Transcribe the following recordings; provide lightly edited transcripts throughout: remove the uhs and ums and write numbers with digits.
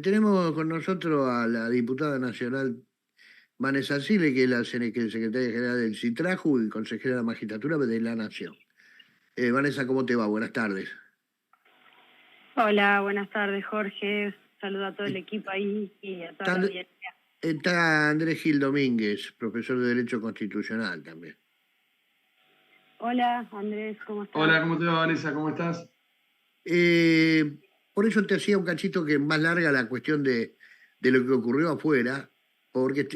Tenemos con nosotros a la diputada nacional Vanessa Sile, que es la secretaria general del CITRAJU y consejera de la magistratura de la Nación. Vanessa, ¿cómo te va? Buenas tardes. Hola, buenas tardes, Jorge. Saludo a todo el Eh, equipo ahí y a toda Está, la audiencia. está Andrés Gil Domínguez, profesor de Derecho Constitucional también. Hola, Andrés, ¿cómo estás? Hola, ¿cómo te va, Vanessa? ¿Cómo estás? Eh, por eso te hacía un cachito que más larga la cuestión de lo que ocurrió afuera, porque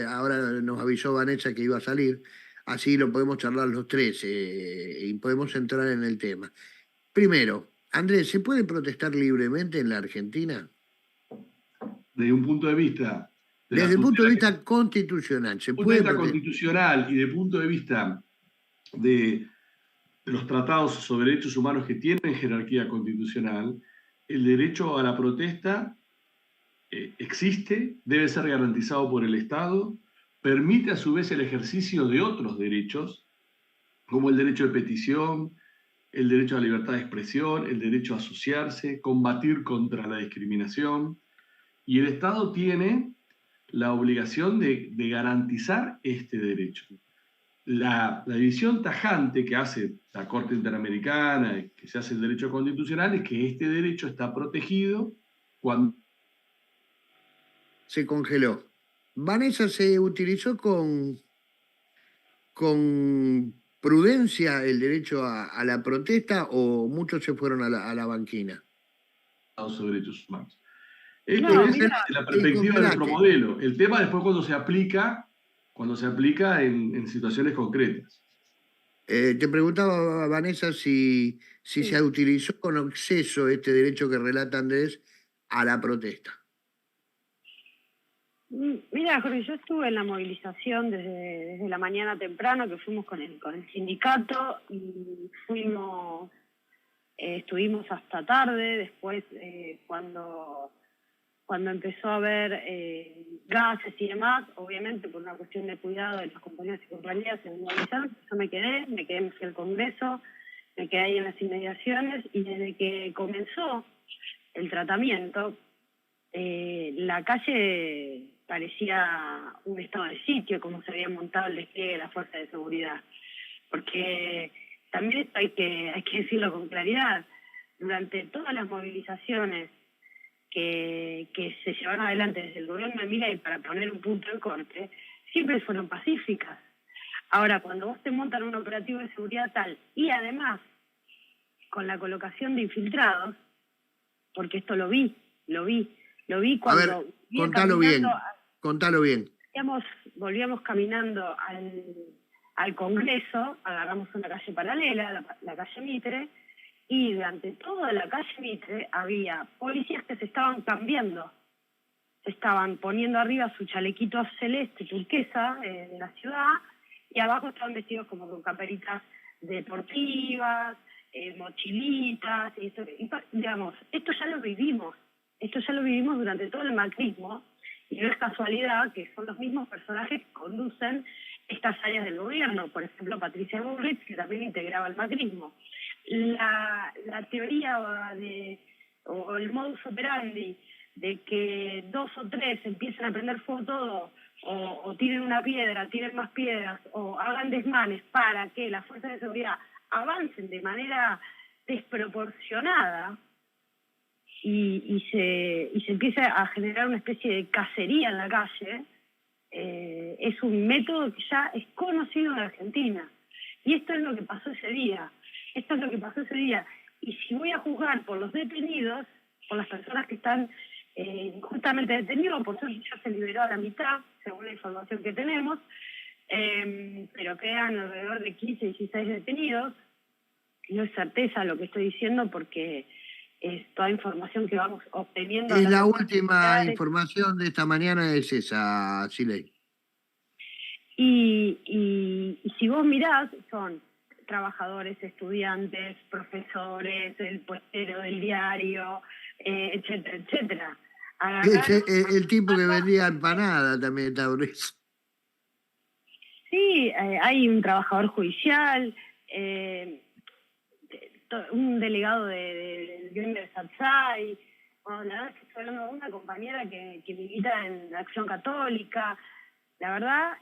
ahora nos avisó Vanessa que iba a salir, así lo podemos charlar los tres y podemos entrar en el tema. Primero, Andrés, ¿se puede protestar libremente en la Argentina? Desde un punto de vista de la Desde el punto de tutela, vista constitucional, ¿se punto de puede vista protestar? constitucional y de punto de vista de los tratados sobre derechos humanos que tienen jerarquía constitucional, el derecho a la protesta existe, debe ser garantizado por el Estado, permite a su vez el ejercicio de otros derechos, como el derecho de petición, el derecho a la libertad de expresión, el derecho a asociarse, combatir contra la discriminación. Y el Estado tiene la obligación de garantizar este derecho. La división tajante que hace la Corte Interamericana, que se hace el derecho constitucional, es que este derecho está protegido cuando... Se congeló. Vanessa, ¿se utilizó con prudencia el derecho a la protesta o muchos se fueron a la banquina? sobre derechos humanos. No, Esto es mira, desde la perspectiva de nuestro Congelate. modelo. El tema después cuando se aplica en situaciones concretas. Te preguntaba, Vanessa, si se sí. utilizó con exceso este derecho que relata Andrés a la protesta. Mira, Jorge, yo estuve en la movilización desde la mañana temprano, que fuimos con el sindicato y estuvimos hasta tarde. Después, cuando empezó a haber gases y demás, obviamente por una cuestión de cuidado de los compañeros y compañeras se movilizaron, yo me fui al Congreso, me quedé ahí en las inmediaciones y desde que comenzó el tratamiento, la calle parecía un estado de sitio, como se había montado el despliegue de la fuerza de seguridad. Porque también esto hay que decirlo con claridad, durante todas las movilizaciones que se llevaron adelante desde el gobierno de Milei para poner un punto de corte, siempre fueron pacíficas. Ahora, cuando vos te montan un operativo de seguridad tal y además con la colocación de infiltrados, porque esto lo vi A ver, cuando contalo bien. volvíamos caminando al Congreso, agarramos una calle paralela, la calle Mitre, y durante toda la calle Mitre había policías que se estaban cambiando, se estaban poniendo arriba su chalequito celeste, turquesa, de la ciudad, y abajo estaban vestidos como con caperitas deportivas, mochilitas, digamos, esto ya lo vivimos durante todo el macrismo, y no es casualidad que son los mismos personajes que conducen estas áreas del gobierno, por ejemplo Patricia Bullrich, que también integraba el macrismo. La teoría o el modus operandi de que 2 o 3 empiecen a prender fuego todo, o tiren una piedra, tiren más piedras, o hagan desmanes para que las fuerzas de seguridad avancen de manera desproporcionada y se empieza a generar una especie de cacería en la calle, es un método que ya es conocido en Argentina. Y esto es lo que pasó ese día. Y si voy a juzgar por los detenidos, por las personas que están injustamente detenidos, por eso ya se liberó a la mitad, según la información que tenemos, pero quedan alrededor de 15, 16 detenidos. No es certeza lo que estoy diciendo porque es toda información que vamos obteniendo. Es la última información de esta mañana, es esa, Siley. Y si vos mirás, son trabajadores, estudiantes, profesores, el puestero del diario, etcétera, etcétera. El tipo que vendía empanada también está preso. Sí, hay un trabajador judicial, un delegado del gremio de Satsai, Bueno, la verdad es que estoy hablando de una compañera que milita en la Acción Católica. La verdad,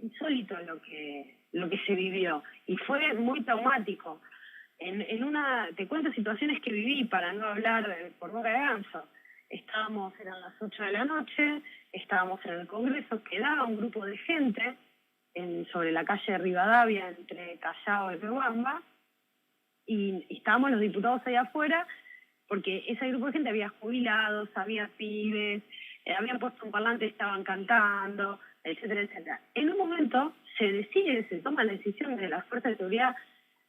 insólito lo que se vivió. Y fue muy traumático. Te cuento situaciones que viví para no hablar por boca de ganso. Eran las 8 de la noche, estábamos en el Congreso, quedaba un grupo de gente sobre la calle de Rivadavia, entre Callao y Riobamba, y estábamos los diputados ahí afuera, porque ese grupo de gente había jubilados, había pibes, habían puesto un parlante, estaban cantando, etcétera, etcétera. En un momento se toma la decisión de las fuerzas de seguridad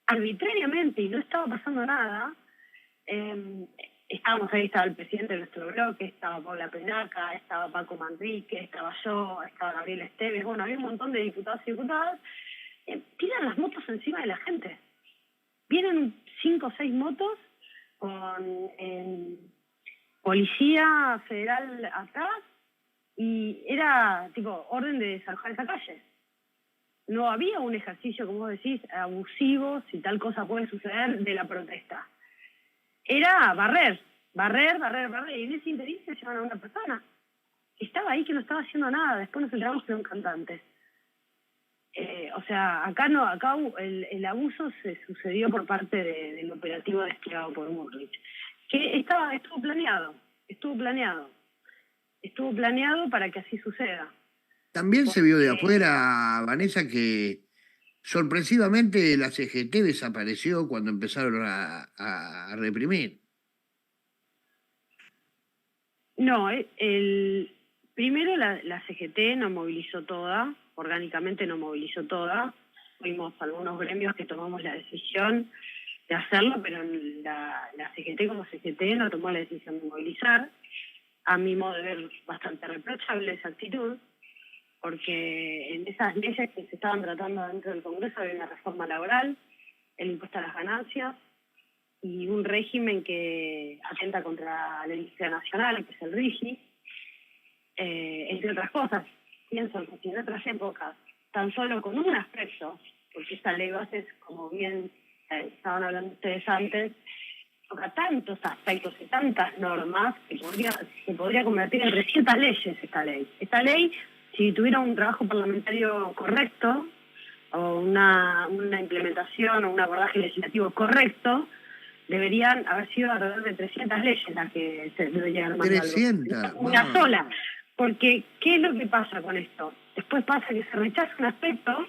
arbitrariamente y no estaba pasando nada. Estábamos ahí, estaba el presidente de nuestro bloque, estaba Paula Penaca, estaba Paco Manrique, estaba yo, estaba Gabriel Esteves, bueno, había un montón de diputados y diputadas. Tiran las motos encima de la gente. Vienen 5 o 6 motos con policía federal atrás y era tipo orden de desalojar esa calle. No había un ejercicio, como vos decís, abusivo, si tal cosa puede suceder, de la protesta. Era barrer, y en ese interín se llevan a una persona que estaba ahí, que no estaba haciendo nada. Después nos enteramos que era un cantante. O sea, acá el abuso se sucedió por parte del operativo desplegado por Bullrich, que estuvo planeado para que así suceda. También se vio de afuera, Vanessa, que sorpresivamente la CGT desapareció cuando empezaron a reprimir. No, primero la CGT no movilizó toda, orgánicamente no movilizó toda. Fuimos algunos gremios que tomamos la decisión de hacerlo, pero la CGT como CGT no tomó la decisión de movilizar. A mi modo de ver, bastante reprochable esa actitud, porque en esas leyes que se estaban tratando dentro del Congreso había una reforma laboral, el impuesto a las ganancias y un régimen que atenta contra la industria nacional, que es el RIGI, entre otras cosas. Pienso que si en otras épocas, tan solo con un aspecto, porque esta ley base, como bien estaban hablando ustedes antes, toca tantos aspectos y tantas normas que se podría convertir en 300 leyes esta ley. Esta ley, si tuviera un trabajo parlamentario correcto, o una implementación o un abordaje legislativo correcto, deberían haber sido alrededor de 300 leyes las que se deberían haber mandado. 300. Una sola. Porque, ¿qué es lo que pasa con esto? Después pasa que se rechaza un aspecto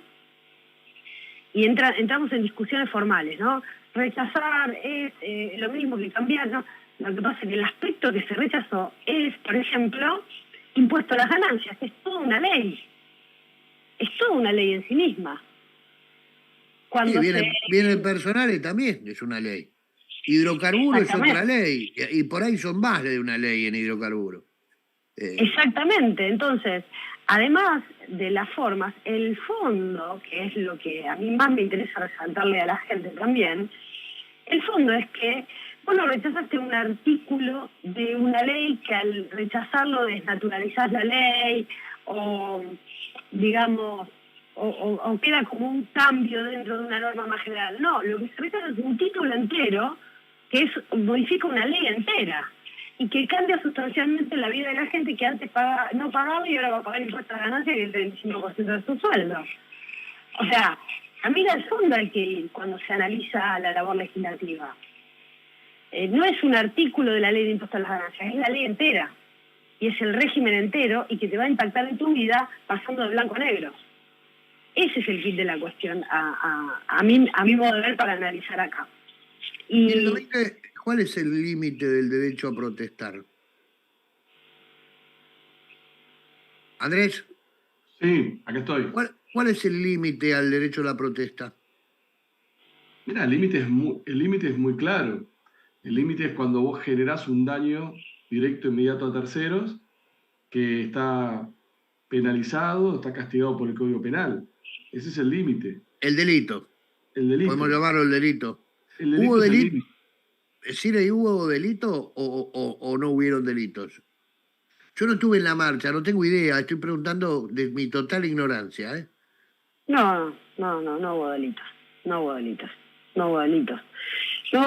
y entramos en discusiones formales, ¿no? Rechazar es lo mismo que cambiar, ¿no? Lo que pasa es que el aspecto que se rechazó es, por ejemplo, impuesto a las ganancias, que es toda una ley. Es toda una ley en sí misma. Cuando viene el personal y también es una ley. Hidrocarburos es otra ley, y por ahí son más de una ley en hidrocarburos. Exactamente, entonces, además de las formas, el fondo, que es lo que a mí más me interesa resaltarle a la gente también, el fondo es que vos no rechazaste un artículo de una ley que al rechazarlo desnaturalizás la ley, o digamos, o queda como un cambio dentro de una norma más general. No, lo que se rechaza es un título entero que modifica una ley entera y que cambia sustancialmente la vida de la gente que antes no pagaba y ahora va a pagar impuestos a ganancia que es el 35% de su sueldo. O sea, a mí al fondo hay que ir cuando se analiza la labor legislativa. No es un artículo de la ley de impuestos a las ganancias, es la ley entera. Y es el régimen entero y que te va a impactar en tu vida pasando de blanco a negro. Ese es el kit de la cuestión, a mi modo de ver, para analizar acá. ¿Cuál es el límite del derecho a protestar? ¿Andrés? Sí, acá estoy. ¿Cuál es el límite al derecho a la protesta? Mira, el límite es muy claro. El límite es cuando vos generás un daño directo, inmediato a terceros, que está penalizado, está castigado por el Código Penal. Ese es el límite. El delito. El delito. Podemos llamarlo el delito. El delito ¿Hubo es el delito? límite. ¿Cire, hubo delito o no hubieron delitos? Yo no estuve en la marcha, no tengo idea, estoy preguntando de mi total ignorancia, ¿eh? No hubo delitos. No hubo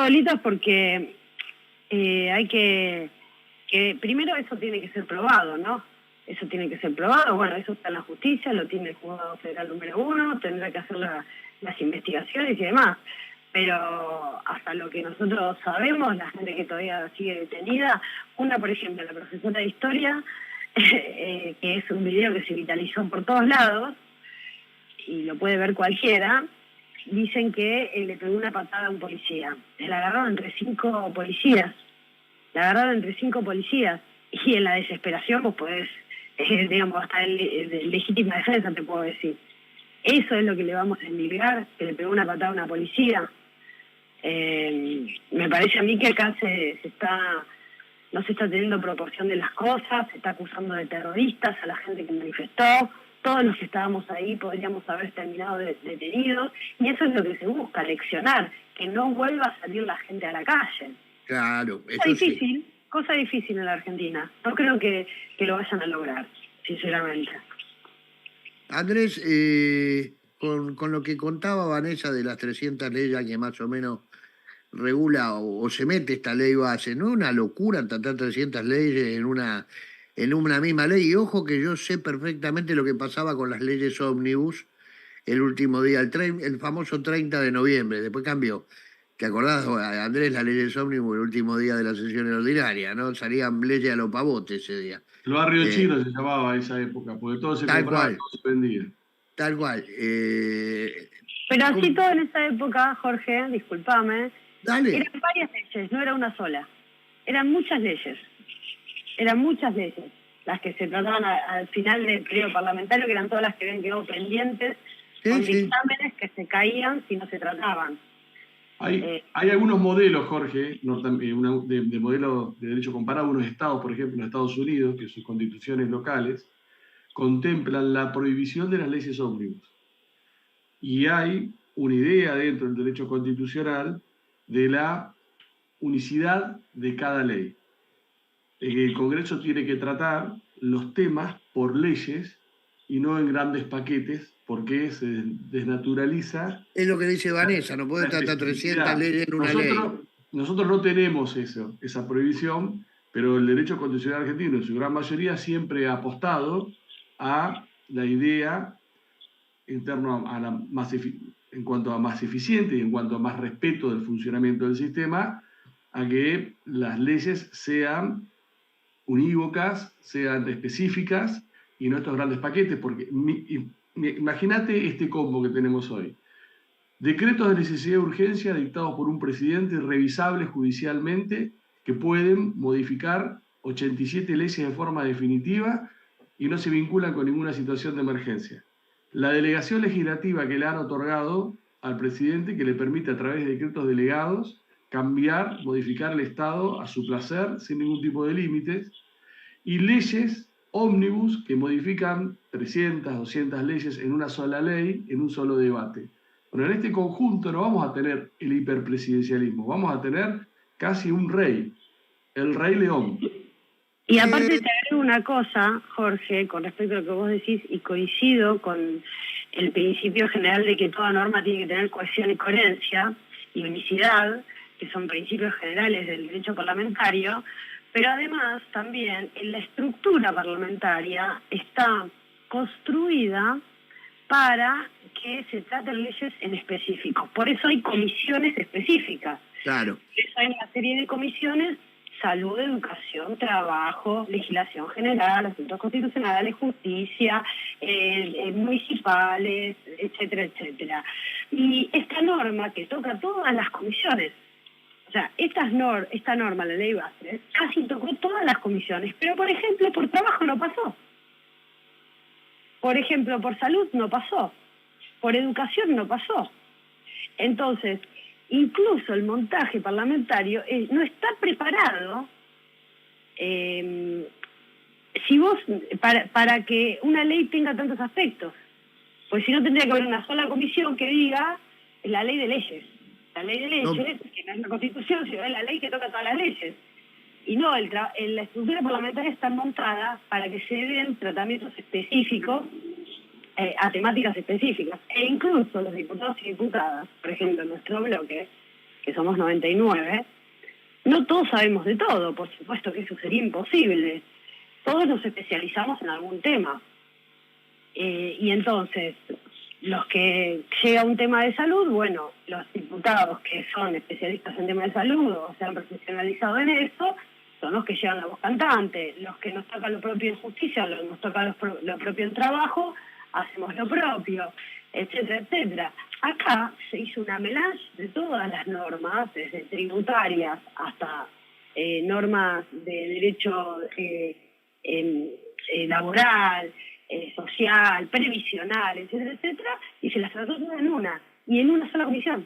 delitos porque hay que que primero eso tiene que ser probado, ¿no? Eso tiene que ser probado, bueno, eso está en la justicia, lo tiene el juzgado federal número 1, tendrá que hacer las investigaciones y demás. Pero hasta lo que nosotros sabemos, la gente que todavía sigue detenida, por ejemplo, la profesora de historia, que es un video que se viralizó por todos lados, y lo puede ver cualquiera, dicen que le pegó una patada a un policía. La agarraron entre 5 policías. Y en la desesperación, vos podés, digamos, hasta el legítima defensa te puedo decir. Eso es lo que le vamos a endilgar, que le pegó una patada a una policía. Me parece a mí que acá no se está teniendo proporción de las cosas, se está acusando de terroristas a la gente que manifestó. Todos los que estábamos ahí podríamos haber terminado detenidos, y eso es lo que se busca, leccionar, que no vuelva a salir la gente a la calle. Claro, eso sí. Cosa difícil en la Argentina. No creo que lo vayan a lograr, sinceramente. Andrés, con lo que contaba Vanessa de las 300 leyes que más o menos regula o se mete esta ley base, ¿no? Una locura tratar 300 leyes en una misma ley. Y ojo que yo sé perfectamente lo que pasaba con las leyes ómnibus el último día, el famoso 30 de noviembre, después cambió. ¿Te acordás, Andrés, las leyes ómnibus el último día de la sesión ordinaria, ¿no? Salían leyes a los pavotes ese día. El barrio chino se llamaba esa época, porque todo se compraba, todo se vendía. Tal cual. Pero así todo en esa época, Jorge, discúlpame, Dale. Eran varias leyes, no era una sola. Eran muchas leyes. Las que se trataban al final del periodo parlamentario, que eran todas las que habían quedado pendientes, con dictámenes que se caían si no se trataban. Hay algunos modelos, Jorge, de modelos de derecho comparado, unos estados, por ejemplo, en Estados Unidos, que sus constituciones locales contemplan la prohibición de las leyes ómnibus. Y hay una idea dentro del derecho constitucional de la unicidad de cada ley. El Congreso tiene que tratar los temas por leyes y no en grandes paquetes, porque se desnaturaliza. Es lo que dice Vanessa, no puede tratar 300 leyes en una ley. Nosotros no tenemos esa prohibición, pero el derecho constitucional argentino, en su gran mayoría, siempre ha apostado a la idea en cuanto a más eficiente y en cuanto a más respeto del funcionamiento del sistema, a que las leyes sean unívocas, sean específicas y no estos grandes paquetes, porque imagínate este combo que tenemos hoy. Decretos de necesidad y urgencia dictados por un presidente revisables judicialmente que pueden modificar 87 leyes de forma definitiva y no se vinculan con ninguna situación de emergencia. La delegación legislativa que le han otorgado al presidente, que le permite a través de decretos delegados cambiar, modificar el Estado a su placer sin ningún tipo de límites, y leyes ómnibus que modifican 300, 200 leyes en una sola ley, en un solo debate. Bueno, en este conjunto no vamos a tener el hiperpresidencialismo, vamos a tener casi un rey, el Rey León. Y aparte te agrego una cosa, Jorge, con respecto a lo que vos decís, y coincido con el principio general de que toda norma tiene que tener cohesión y coherencia y unicidad, que son principios generales del derecho parlamentario, pero además también en la estructura parlamentaria está construida para que se traten leyes en específico. Por eso hay comisiones específicas. Claro. Por eso hay una serie de comisiones: salud, educación, trabajo, legislación general, asuntos constitucionales, justicia, municipales, etcétera, etcétera. Y esta norma que toca todas las comisiones, o sea, esta norma, la ley base, casi tocó todas las comisiones, pero por ejemplo por trabajo no pasó. Por ejemplo, por salud no pasó. Por educación no pasó. Entonces, incluso el montaje parlamentario no está preparado para que una ley tenga tantos aspectos. Pues si no, tendría que haber una sola comisión que diga la ley de leyes. La ley de leyes, que no es la Constitución, sino es la ley que toca todas las leyes. Y no, la estructura parlamentaria está montada para que se den tratamientos específicos a temáticas específicas. E incluso los diputados y diputadas, por ejemplo, en nuestro bloque, que somos 99, No todos sabemos de todo, por supuesto que eso sería imposible. Todos nos especializamos en algún tema. Y entonces, los que llega un tema de salud, bueno, los diputados que son especialistas en temas de salud o se han profesionalizado en eso, son los que llevan la voz cantante. Los que nos toca lo propio en justicia, nos toca lo propio en trabajo, hacemos lo propio, etcétera, etcétera. Acá se hizo una melange de todas las normas, desde tributarias hasta normas de derecho laboral, social, previsional, etcétera, etcétera, y se las trató todas y en una sola comisión.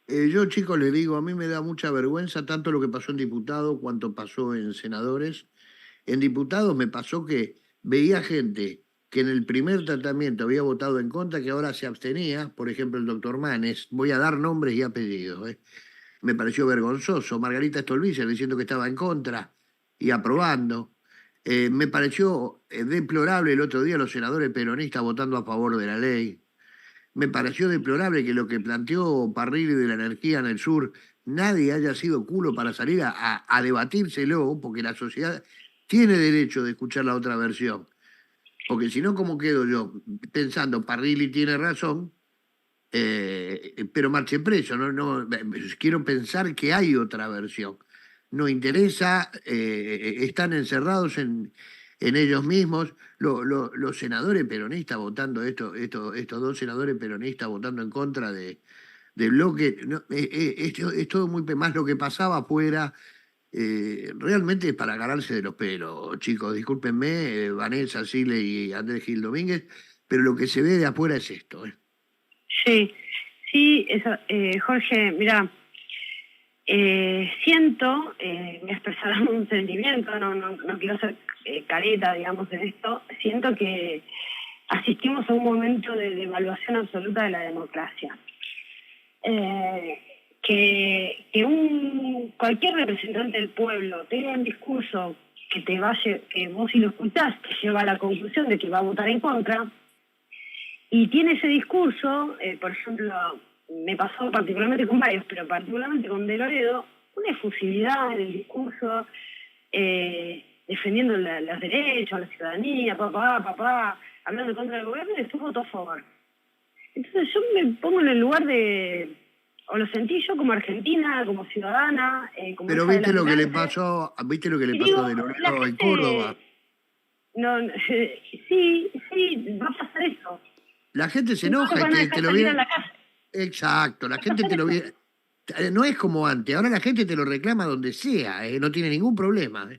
Yo, chicos, les digo, a mí me da mucha vergüenza tanto lo que pasó en diputados cuanto pasó en senadores. En diputados me pasó que veía gente que en el primer tratamiento había votado en contra, que ahora se abstenía, por ejemplo el doctor Manes, voy a dar nombres y apellidos, me pareció vergonzoso, Margarita Stolbizer diciendo que estaba en contra y aprobando. Me pareció deplorable el otro día los senadores peronistas votando a favor de la ley. Me pareció deplorable que lo que planteó Parrilli de la energía en el sur, nadie haya sido culo para salir a debatírselo, porque la sociedad tiene derecho de escuchar la otra versión. Porque si no, ¿cómo quedo yo? Pensando, Parrilli tiene razón, pero marche preso. Quiero pensar que hay otra versión. No interesa, están encerrados en ellos mismos. Los senadores peronistas votando estos dos senadores peronistas votando en contra del bloque, no, es todo muy más lo que pasaba afuera. Realmente es para agarrarse de los pelos, chicos. Discúlpenme, Vanessa, Sile y Andrés Gil Domínguez, pero lo que se ve de afuera es esto. Sí, eso, Jorge, mira, siento, me expresaron un sentimiento, no quiero ser careta, digamos, en esto, siento que asistimos a un momento de devaluación absoluta de la democracia. Que cualquier representante del pueblo tenga un discurso que vos si lo escuchás te lleva a la conclusión de que va a votar en contra, y tiene ese discurso, por ejemplo, me pasó particularmente con varios, pero particularmente con De Loredo, una efusividad en el discurso, defendiendo los derechos, la ciudadanía, hablando en contra del gobierno, y después votó a favor. Entonces yo me pongo en el lugar o lo sentí yo como argentina, como ciudadana, como pero viste lo que le pasó, a De Loredo en Córdoba. Sí, va a pasar eso. La gente se enoja y te lo viene. Exacto, la gente te lo viene. No es como antes, ahora la gente te lo reclama donde sea, no tiene ningún problema.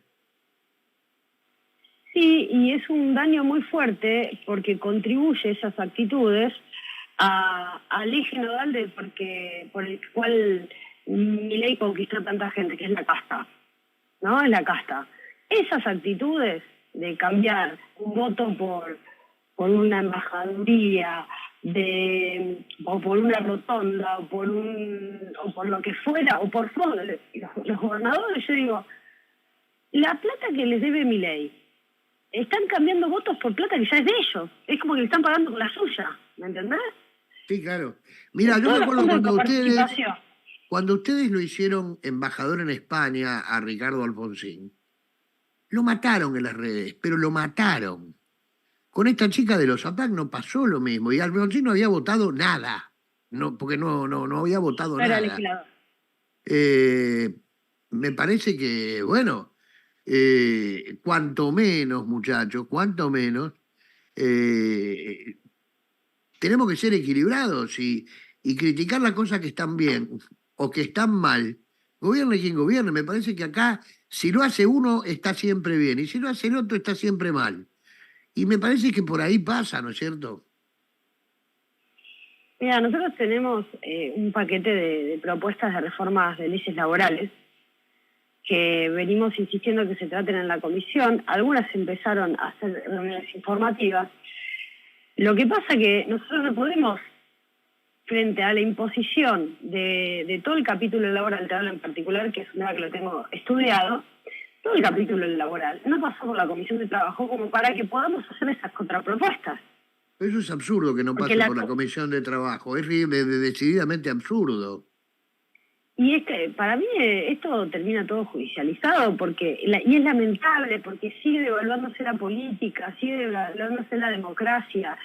Sí, y es un daño muy fuerte porque contribuye esas actitudes al eje nodal por el cual Milei conquistó a tanta gente, que es la casta, ¿no? Es la casta. Esas actitudes de cambiar un voto por una embajaduría, o por una rotonda, o por lo que fuera, o por fondo, los gobernadores, yo digo, la plata que les debe Milei, están cambiando votos por plata que ya es de ellos. Es como que le están pagando con la suya, ¿me entendés? Sí, claro. Mira, yo me acuerdo cuando ustedes lo hicieron embajador en España a Ricardo Alfonsín, lo mataron en las redes, pero lo mataron. Con esta chica de los APAC no pasó lo mismo, y Alfonsín no había votado nada, porque no había votado nada. Legislador. Me parece que, bueno, cuanto menos, muchachos, cuanto menos, tenemos que ser equilibrados y criticar las cosas que están bien o que están mal. Gobierne quien gobierne, me parece que acá, si lo hace uno, está siempre bien, y si lo hace el otro, está siempre mal. Y me parece que por ahí pasa, ¿no es cierto? Mira, nosotros tenemos un paquete de propuestas de reformas de leyes laborales que venimos insistiendo que se traten en la comisión. Algunas empezaron a hacer reuniones informativas. Lo que pasa que nosotros no podemos, frente a la imposición de todo el capítulo laboral, te hablo en particular, que es una que lo tengo estudiado, todo el capítulo laboral no pasó por la Comisión de Trabajo como para que podamos hacer esas contrapropuestas. Eso es absurdo que no pase por la Comisión de Trabajo, es decididamente absurdo. Y para mí esto termina todo judicializado y es lamentable porque sigue devaluándose la política, sigue devaluándose la democracia.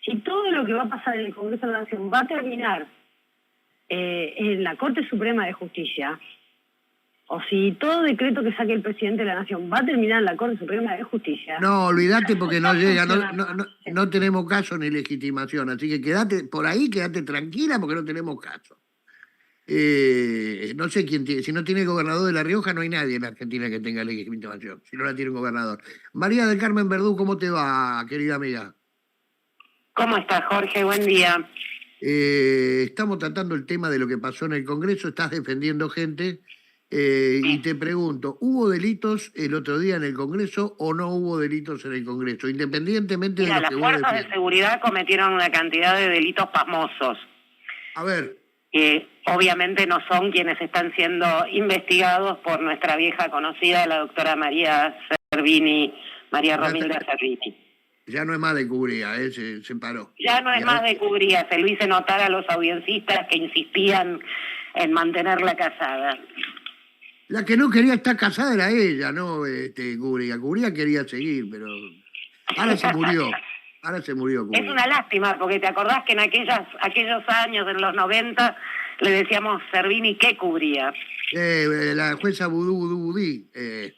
Si todo lo que va a pasar en el Congreso de la Nación va a terminar en la Corte Suprema de Justicia, o si todo decreto que saque el presidente de la Nación va a terminar en la Corte Suprema de Justicia. No, olvídate porque no llega, no tenemos caso ni legitimación, así que quédate por ahí, quédate tranquila porque no tenemos caso. No sé quién tiene, si no tiene gobernador de La Rioja, no hay nadie en Argentina que tenga legitimación, si no la tiene un gobernador. María del Carmen Verdú, ¿cómo te va, querida amiga? ¿Cómo estás, Jorge? Buen día. Estamos tratando el tema de lo que pasó en el Congreso, estás defendiendo gente, y te pregunto, ¿hubo delitos el otro día en el Congreso o no hubo delitos en el Congreso? Independientemente de lo que las fuerzas de seguridad cometieron una cantidad de delitos pasmosos. A ver. Que obviamente no son quienes están siendo investigados por nuestra vieja conocida, la doctora María Romilda Servini. Ya no es más de Cubría, se paró. Ya no es más de Cubría, se lo hice notar a los audiencitas que insistían en mantenerla casada. La que no quería estar casada era ella, no Cubría. Cubría quería seguir, pero ahora se murió. Ahora se murió Cubría. Es una lástima, porque te acordás que en aquellos años, en los 90, le decíamos Servini, ¿qué cubría? La jueza Budí.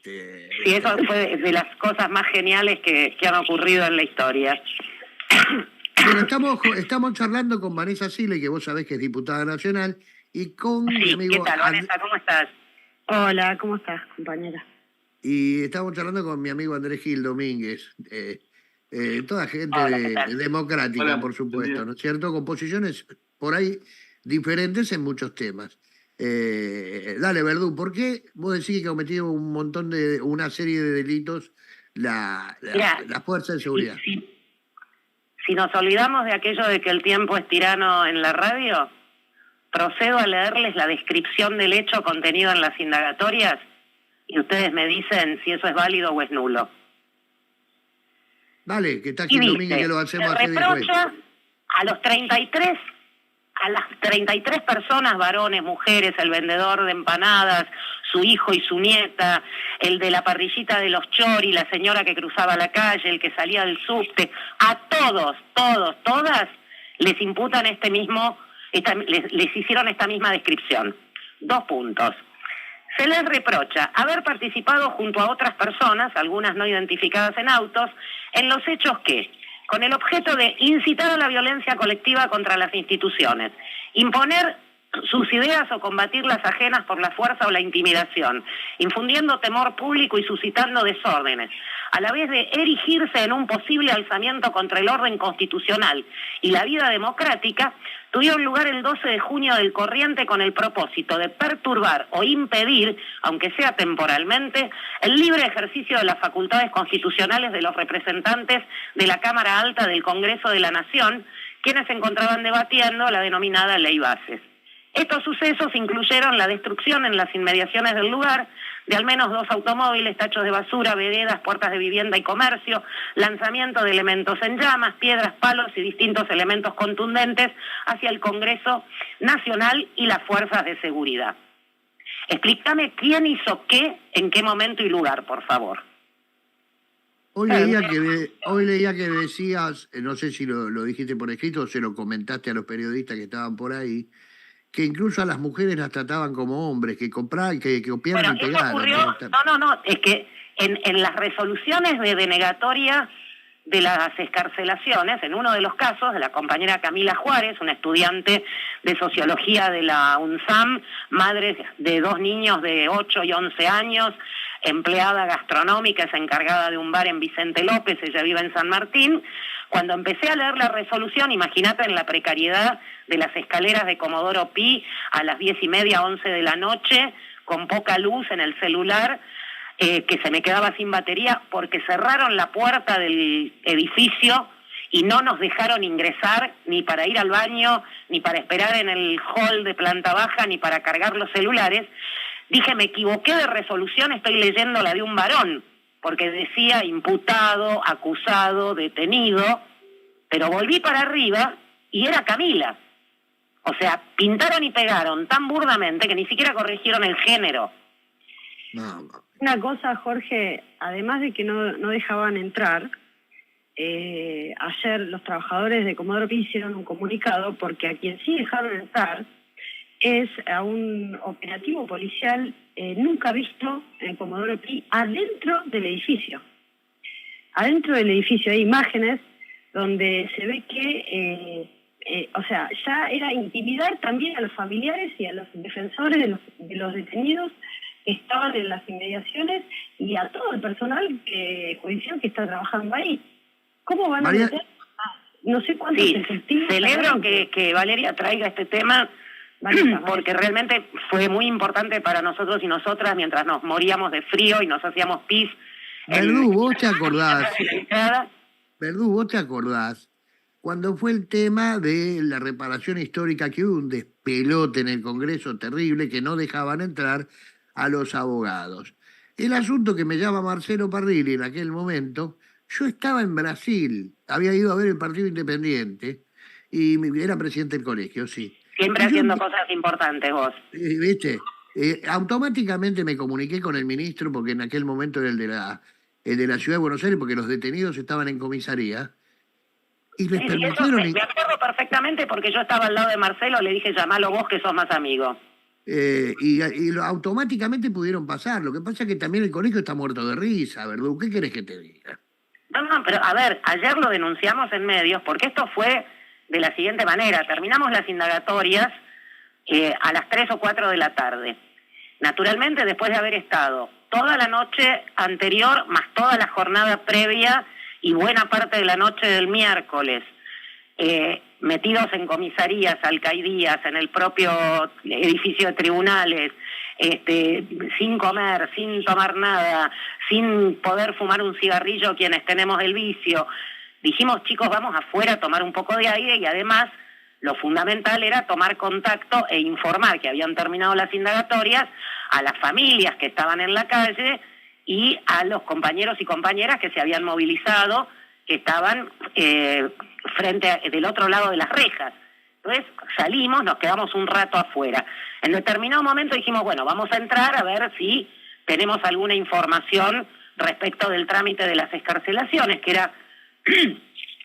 Sí, eso fue de las cosas más geniales que han ocurrido en la historia. Bueno, estamos charlando con Vanessa Sile, que vos sabés que es diputada nacional, y con mi amigo... ¿Qué tal, Vanessa? ¿Cómo estás? Hola, ¿cómo estás, compañera? Y estamos charlando con mi amigo Andrés Gil Domínguez, toda gente democrática, hola, por supuesto, ¿no es cierto? Con posiciones por ahí diferentes en muchos temas. Dale, Verdú, ¿por qué vos decís que ha cometido una serie de delitos la fuerza de seguridad? Si nos olvidamos de aquello de que el tiempo es tirano en la radio, procedo a leerles la descripción del hecho contenido en las indagatorias y ustedes me dicen si eso es válido o es nulo. Vale, que está aquí Domínguez, que lo hacemos así. Reprocha a las 33 personas, varones, mujeres, el vendedor de empanadas, su hijo y su nieta, el de la parrillita de los choris, la señora que cruzaba la calle, el que salía del subte, a todas les imputan les hicieron esta misma descripción. 2 puntos. Se les reprocha haber participado junto a otras personas, algunas no identificadas en autos, en los hechos que, con el objeto de incitar a la violencia colectiva contra las instituciones, imponer sus ideas o combatir las ajenas por la fuerza o la intimidación, infundiendo temor público y suscitando desórdenes, a la vez de erigirse en un posible alzamiento contra el orden constitucional y la vida democrática, tuvieron lugar el 12 de junio del corriente con el propósito de perturbar o impedir, aunque sea temporalmente, el libre ejercicio de las facultades constitucionales de los representantes de la Cámara Alta del Congreso de la Nación, quienes se encontraban debatiendo la denominada Ley Bases. Estos sucesos incluyeron la destrucción en las inmediaciones del lugar de al menos 2 automóviles, tachos de basura, veredas, puertas de vivienda y comercio, lanzamiento de elementos en llamas, piedras, palos y distintos elementos contundentes hacia el Congreso Nacional y las fuerzas de seguridad. Explícame quién hizo qué, en qué momento y lugar, por favor. Hoy leía que decías, no sé si lo dijiste por escrito o se lo comentaste a los periodistas que estaban por ahí, que incluso a las mujeres las trataban como hombres, que compraban, que copiaban y pegaban. No, es que en las resoluciones de denegatoria de las excarcelaciones, en uno de los casos de la compañera Camila Juárez, una estudiante de sociología de la UNSAM, madre de 2 niños de 8 y 11 años, empleada gastronómica, es encargada de un bar en Vicente López, ella vive en San Martín. Cuando empecé a leer la resolución, imagínate en la precariedad de las escaleras de Comodoro Pi a las 10:30, 11 de la noche, con poca luz en el celular, que se me quedaba sin batería porque cerraron la puerta del edificio y no nos dejaron ingresar ni para ir al baño, ni para esperar en el hall de planta baja, ni para cargar los celulares. Dije, me equivoqué de resolución, estoy leyendo la de un varón, porque decía imputado, acusado, detenido, pero volví para arriba y era Camila. O sea, pintaron y pegaron tan burdamente que ni siquiera corrigieron el género. No. Una cosa, Jorge, además de que no dejaban entrar, ayer los trabajadores de Comodoro Pi hicieron un comunicado porque a quien sí dejaron entrar es a un operativo policial nunca visto en Comodoro Pi adentro del edificio. Adentro del edificio hay imágenes donde se ve que, o sea, ya era intimidar también a los familiares y a los defensores de los detenidos que estaban en las inmediaciones y a todo el personal judicial que está trabajando ahí. ¿Cómo van a meter no sé cuántos efectivos? Celebro que Valeria traiga este tema porque realmente fue muy importante para nosotros y nosotras mientras nos moríamos de frío y nos hacíamos pis. Verdú, vos te acordás. Verdú, vos te acordás cuando fue el tema de la reparación histórica, que hubo un despelote en el Congreso terrible que no dejaban entrar a los abogados. El asunto que me llama Marcelo Parrilli en aquel momento, yo estaba en Brasil, había ido a ver el Partido Independiente y era presidente del colegio, sí. Siempre haciendo cosas importantes vos. ¿Viste? Automáticamente me comuniqué con el ministro, porque en aquel momento era el de la Ciudad de Buenos Aires, porque los detenidos estaban en comisaría, y les permitieron... Me acuerdo perfectamente porque yo estaba al lado de Marcelo, le dije, llamalo vos que sos más amigo. Automáticamente pudieron pasar. Lo que pasa es que también el colegio está muerto de risa, ¿verdad? ¿Qué querés que te diga? No, pero a ver, ayer lo denunciamos en medios porque esto fue de la siguiente manera. Terminamos las indagatorias a las 3 o 4 de la tarde. Naturalmente, después de haber estado toda la noche anterior, más toda la jornada previa y buena parte de la noche del miércoles, metidos en comisarías, alcaidías, en el propio edificio de tribunales, sin comer, sin tomar nada, sin poder fumar un cigarrillo quienes tenemos el vicio. Dijimos, chicos, vamos afuera a tomar un poco de aire y además lo fundamental era tomar contacto e informar que habían terminado las indagatorias a las familias que estaban en la calle y a los compañeros y compañeras que se habían movilizado, que estaban del otro lado de las rejas. Entonces salimos, nos quedamos un rato afuera. En determinado momento dijimos, bueno, vamos a entrar a ver si tenemos alguna información respecto del trámite de las excarcelaciones, que era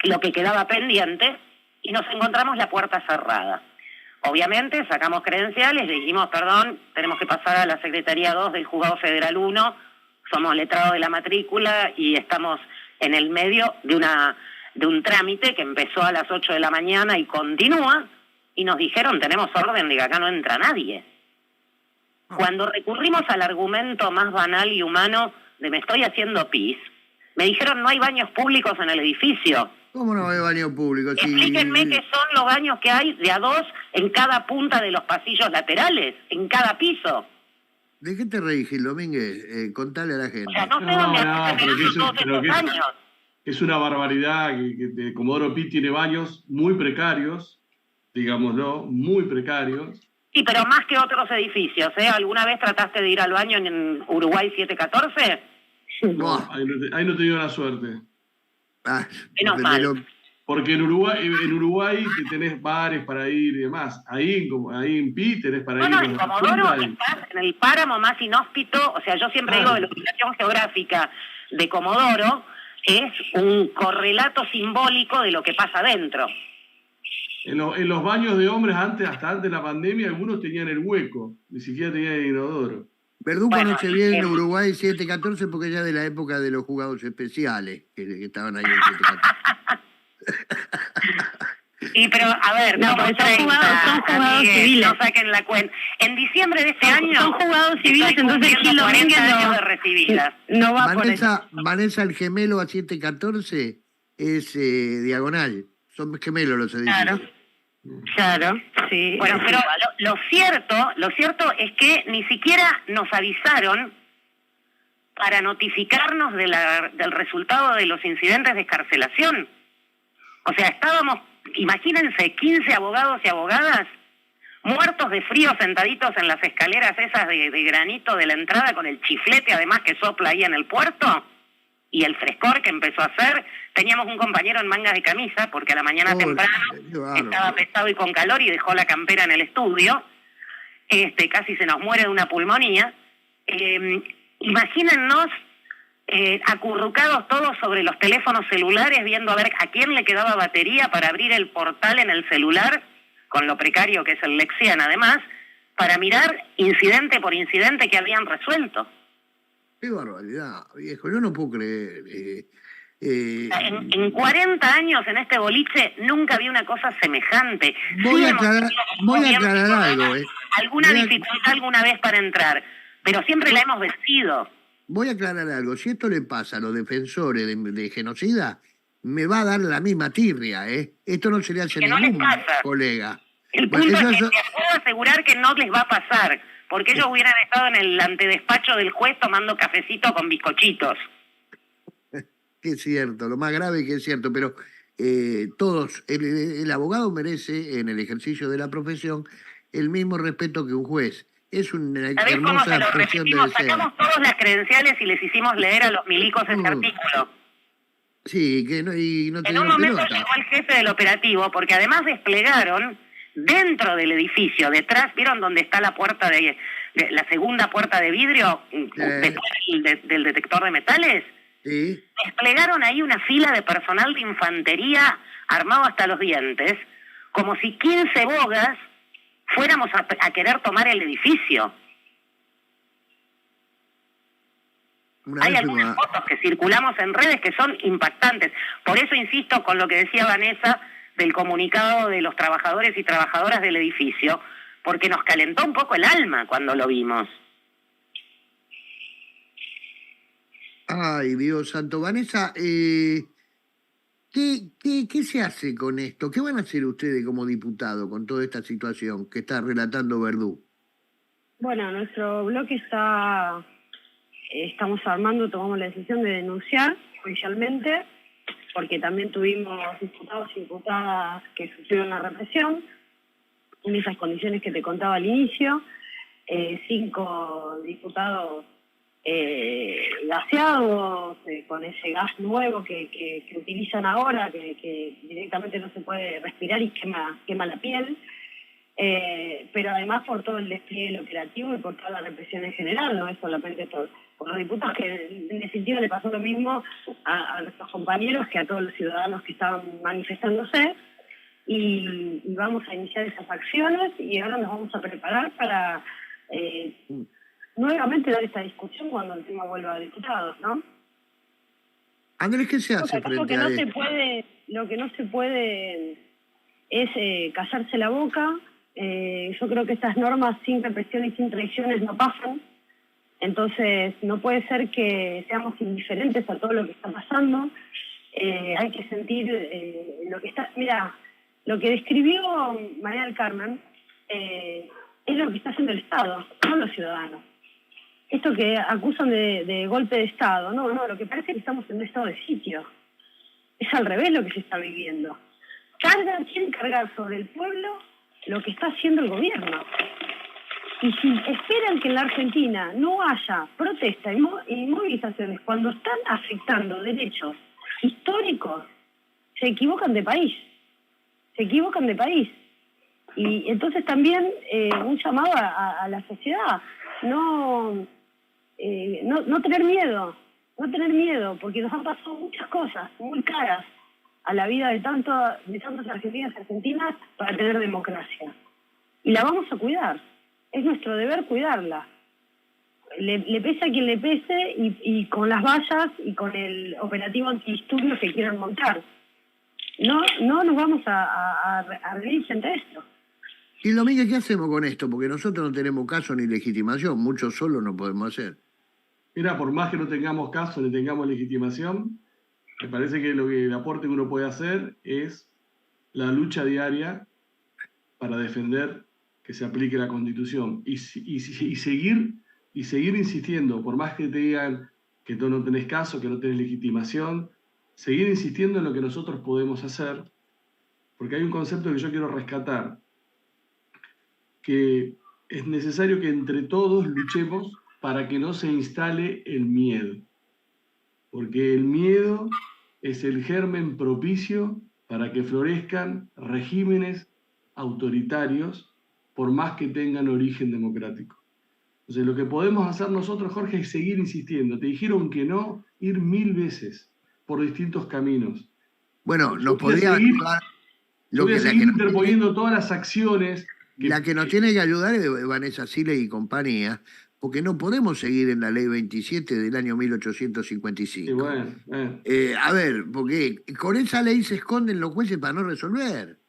lo que quedaba pendiente, y nos encontramos la puerta cerrada. Obviamente sacamos credenciales, le dijimos, perdón, tenemos que pasar a la Secretaría 2 del Juzgado Federal 1, somos letrados de la matrícula y estamos en el medio de un trámite que empezó a las 8 de la mañana y continúa, y nos dijeron, tenemos orden de que acá no entra nadie. Cuando recurrimos al argumento más banal y humano de me estoy haciendo pis, me dijeron, no hay baños públicos en el edificio. ¿Cómo no hay baño público? Explíquenme qué son los baños que hay de a dos en cada punta de los pasillos laterales, en cada piso. ¿De qué te reís, Gil Domínguez? Contale a la gente. O sea, no sé dónde todos estos baños. Es una barbaridad que Comodoro Pi tiene baños muy precarios, digámoslo, muy precarios. Sí, pero más que otros edificios, ¿eh? ¿Alguna vez trataste de ir al baño en Uruguay 714? No, ahí no he tenido la suerte. Menos mal. Porque en Uruguay tenés bares para ir y demás. Ahí en Pi tenés para ir. No, en Comodoro estás en el páramo más inhóspito. O sea, yo siempre digo que la ubicación geográfica de Comodoro es un correlato simbólico de lo que pasa adentro. En los baños de hombres hasta antes de la pandemia, algunos tenían el hueco, ni siquiera tenían el inodoro. Verdú conoce bien Uruguay 714 porque ya de la época de los juzgados especiales que estaban ahí en 714. Sí, pero a ver, no, son jugados civiles. No saquen la cuenta. En diciembre de este año son jugados civiles, entonces Gil Domínguez de recibidas. No va Vanessa, el gemelo a 714 es diagonal. Son gemelos los edificios. Claro, sí. Bueno, pero lo cierto es que ni siquiera nos avisaron para notificarnos del resultado de los incidentes de excarcelación. O sea, estábamos, imagínense, 15 abogados y abogadas muertos de frío sentaditos en las escaleras esas de granito de la entrada con el chiflete además que sopla ahí en el puerto. y el frescor que empezó a hacer. Teníamos un compañero en mangas de camisa, porque a la mañana temprano estaba pesado y con calor y dejó la campera en el estudio. Casi se nos muere de una pulmonía. Imagínennos acurrucados todos sobre los teléfonos celulares, viendo a ver a quién le quedaba batería para abrir el portal en el celular, con lo precario que es el Lexian además, para mirar incidente por incidente que habían resuelto. Qué barbaridad, viejo, yo no puedo creer. En 40 años en este boliche nunca vi una cosa semejante. Voy a aclarar algo. Alguna dificultad alguna vez para entrar, pero siempre la hemos vencido. Voy a aclarar algo. Si esto le pasa a los defensores de genocida, me va a dar la misma tirria, ¿eh? Esto no se le hace a ningún colega. El punto es que te puedo asegurar que no les va a pasar, porque ellos hubieran estado en el antedespacho del juez tomando cafecito con bizcochitos. Que es cierto, lo más grave que es cierto, pero todos, el abogado merece en el ejercicio de la profesión el mismo respeto que un juez. Es una hermosa expresión de deseo. Sacamos todas las credenciales y les hicimos leer a los milicos ese artículo. Sí, que no, y no en un momento llegó el jefe del operativo, porque además desplegaron dentro del edificio, detrás, ¿vieron donde está la puerta de la segunda puerta de vidrio del detector de metales? Sí. Desplegaron ahí una fila de personal de infantería armado hasta los dientes, como si 15 bogas fuéramos a querer tomar el edificio. Hay algunas fotos que circulamos en redes que son impactantes. Por eso insisto con lo que decía Vanessa del comunicado de los trabajadores y trabajadoras del edificio, porque nos calentó un poco el alma cuando lo vimos. Ay, Dios santo. Vanessa, ¿qué se hace con esto? ¿Qué van a hacer ustedes como diputado con toda esta situación que está relatando Verdú? Bueno, nuestro bloque estamos tomamos la decisión de denunciar judicialmente, porque también tuvimos diputados y diputadas que sufrieron la represión, en esas condiciones que te contaba al inicio, 5 diputados gaseados, con ese gas nuevo que utilizan ahora, que directamente no se puede respirar y quema la piel, pero además por todo el despliegue del operativo y por toda la represión en general, no es solamente por los diputados, que en definitiva le pasó lo mismo a nuestros compañeros que a todos los ciudadanos que estaban manifestándose, y vamos a iniciar esas acciones y ahora nos vamos a preparar para nuevamente dar esta discusión cuando el tema vuelva a diputados, ¿no? Andrés, ¿qué se hace frente a esto? Lo que no se puede es callarse la boca. Yo creo que estas normas sin represión y sin traiciones no pasan. Entonces, no puede ser que seamos indiferentes a todo lo que está pasando. Hay que sentir lo que está... Mira, lo que describió María del Carmen es lo que está haciendo el Estado, no los ciudadanos. Esto que acusan de golpe de Estado, no, lo que parece es que estamos en un estado de sitio. Es al revés lo que se está viviendo. Quieren cargar sobre el pueblo lo que está haciendo el gobierno. Y si esperan que en la Argentina no haya protesta y movilizaciones cuando están afectando derechos históricos, se equivocan de país. Y entonces también un llamado a la sociedad, no tener miedo, porque nos han pasado muchas cosas muy caras a la vida de tantos argentinos y argentinas para tener democracia. Y la vamos a cuidar. Es nuestro deber cuidarla. Le pese a quien le pese y con las vallas y con el operativo antidisturbios que quieran montar. No nos vamos a reír frente a esto. Y Domínguez, ¿qué hacemos con esto? Porque nosotros no tenemos caso ni legitimación, muchos solos no podemos hacer. Mira, por más que no tengamos caso ni tengamos legitimación, me parece que el aporte que uno puede hacer es la lucha diaria para defender que se aplique la Constitución y seguir insistiendo, por más que te digan que tú no tenés caso, que no tenés legitimación, seguir insistiendo en lo que nosotros podemos hacer, porque hay un concepto que yo quiero rescatar, que es necesario que entre todos luchemos para que no se instale el miedo. porque el miedo es el germen propicio para que florezcan regímenes autoritarios, por más que tengan origen democrático. Entonces, lo que podemos hacer nosotros, Jorge, es seguir insistiendo. Te dijeron que no, ir 1000 veces por distintos caminos. Bueno, nos podría ayudar. Yo voy a seguir interponiendo todas las acciones. La que nos tiene que ayudar es Vanessa Siles y compañía, porque no podemos seguir en la ley 27 del año 1855. Y bueno, a ver, porque con esa ley se esconden los jueces para no resolver.